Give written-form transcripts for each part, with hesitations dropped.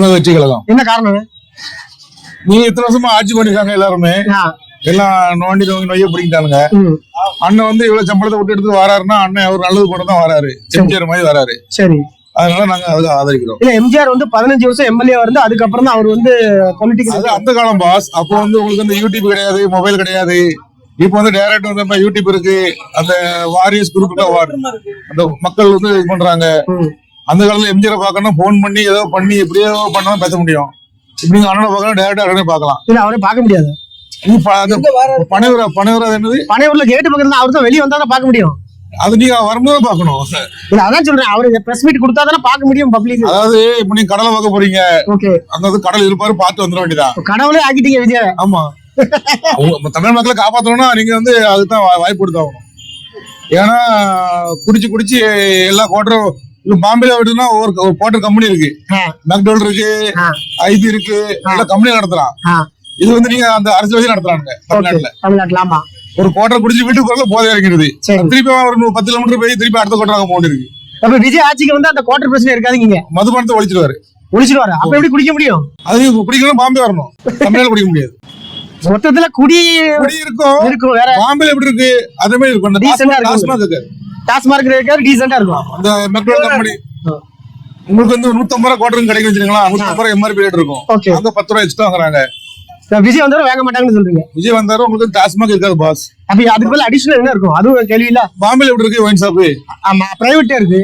கட்சி கழகம். என்ன காரணம்? நீங்க இத்தனை வருஷமா ஆட்சி பண்ணிருக்காங்க எல்லாருமே, எல்லாம் நோண்டி நோய்ய பிடிக்கிட்டானுங்க. அண்ணன் வந்து இவ்வளவு சம்பளத்தை விட்டு எடுத்து வராருன்னா அண்ணன் அவர் நல்லது போட தான் வராரு, எம்ஜிஆர் மாதிரி வராரு. சரி, அதனால நாங்க அதுக்கு ஆதரிக்கிறோம். இல்ல எம்ஜிஆர் வந்து 15 வருஷம் எம்எல்ஏ வந்து அதுக்கப்புறம் தான் அவர் வந்து பொலிட்டிக்ஸ். அந்த காலம் பாஸ். அப்போ வந்து உங்களுக்கு வந்து யூடியூப் கிடையாது, மொபைல் கிடையாது. இப்ப வந்து டைரக்ட் வந்து யூடியூப் இருக்கு, அந்த வாரியர்ஸ் குரூப் அந்த மக்கள் வந்து இது பண்றாங்க. அந்த காலத்துல எம்ஜிஆர் பாக்கணும் போன் பண்ணி ஏதோ பண்ணி எப்படியோ பண்ணா பேச முடியும். இப்படி அண்ணனை பார்க்கலாம், டைரக்டா அண்ணனை பார்க்கலாம். இல்ல அவரை பார்க்க முடியாது. பனையூர் என்னது, பனையூர்ல கேட்டு பக்கத்துல அவர் தான் வெளியே வந்தா பார்க்க முடியும். அது நீங்க வரும்போது பாக்கணும். இல்ல அதான் சொல்றேன், அவரு பிரஸ் மீட் கொடுத்தா தானே பார்க்க முடியும் பப்ளிக். அதாவது இப்ப நீங்க கடலை பார்க்க போறீங்க, ஓகே, அங்க வந்து கடல் இருப்பாரு, பார்த்து வந்துட வேண்டியதான். கடவுளே ஆக்கிட்டீங்க விஜய். ஆமா, தமிழ் மக்களை காப்பாற்றணும்னா நீங்க வந்து அதுதான் வாய்ப்பு கொடுத்தாகணும். ஏன்னா குடிச்சு எல்லா குவார்டரும் பாம்பேல விட்டுனா ஒரு குவார்டர் கம்பெனி இருக்கு, மெக்டோல் இருக்கு, ஐபி இருக்கு, எல்லா கம்பெனி நடத்துறான். இது வந்து நீங்க அந்த அரசியல் நடத்துறாங்க தமிழ்நாட்டுல. ஆமா, ஒரு குவார்டர் குடிச்சு வீட்டுக்கு போறதுல போதை இறங்கிறது, திருப்பி ஒரு 10 கிலோமீட்டர் போய் திருப்பி அடுத்த குவார்டர் போட்டு இருக்கு. அப்ப விஜய் ஆட்சிக்கு வந்து அந்த குவார்டர் பிரச்சனை இருக்காதுங்க, மதுபானத்தை ஒழிச்சிருவாரு. அப்ப எப்படி குடிக்க முடியும்? அது குடிக்கணும், பாம்பே வரணும், தமிழ்நாடு குடிக்க முடியாது. மொத்தத்துல குடி இருக்கும் வேற. பாம்பேல எப்படி இருக்கு அதே மாதிரி இருக்கும். டாஸ்மார்க் இருக்காது, டீசென்ட்டா இருக்கும். அந்த மெக்டோல் கம்பெனி உங்களுக்கு வந்து 150 ரூபா குவார்டர் கிடைக்கும் வச்சுக்கீங்களா, 150 ரூபா எம்ஆர்பி ரேட் இருக்கும், அங்க 10 ரூபா எக்ஸ்ட்ரா வாங்குறாங்க. விஜய் வந்தாலும் வாங்க மாட்டாங்கன்னு சொல்றீங்க? விஜய் வந்தாலும் உங்களுக்கு டாஸ்மாக் இருக்காது பாஸ். அப்ப அதுக்கு மேல அடிஷனல் என்ன இருக்கும்? அதுவும் கேள்வி இல்ல. பாம்பேல எப்படி இருக்கு ஒயின் ஷாப்? ஆமா, பிரைவேட்டா இருக்கு.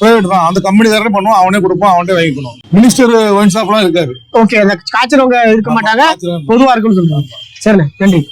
பிரைவேட் தான், அந்த கம்பெனி தானே பண்ணுவோம், அவனே கொடுப்பான், அவனே வாங்கிக்கணும். மினிஸ்டர் ஒயின் ஷாப் எல்லாம் இருக்காது. ஓகே, அந்த காய்ச்சறவங்க இருக்க மாட்டாங்க, பொதுவா இருக்குன்னு சொல்றாங்க. சரிண்ணே, நன்றி.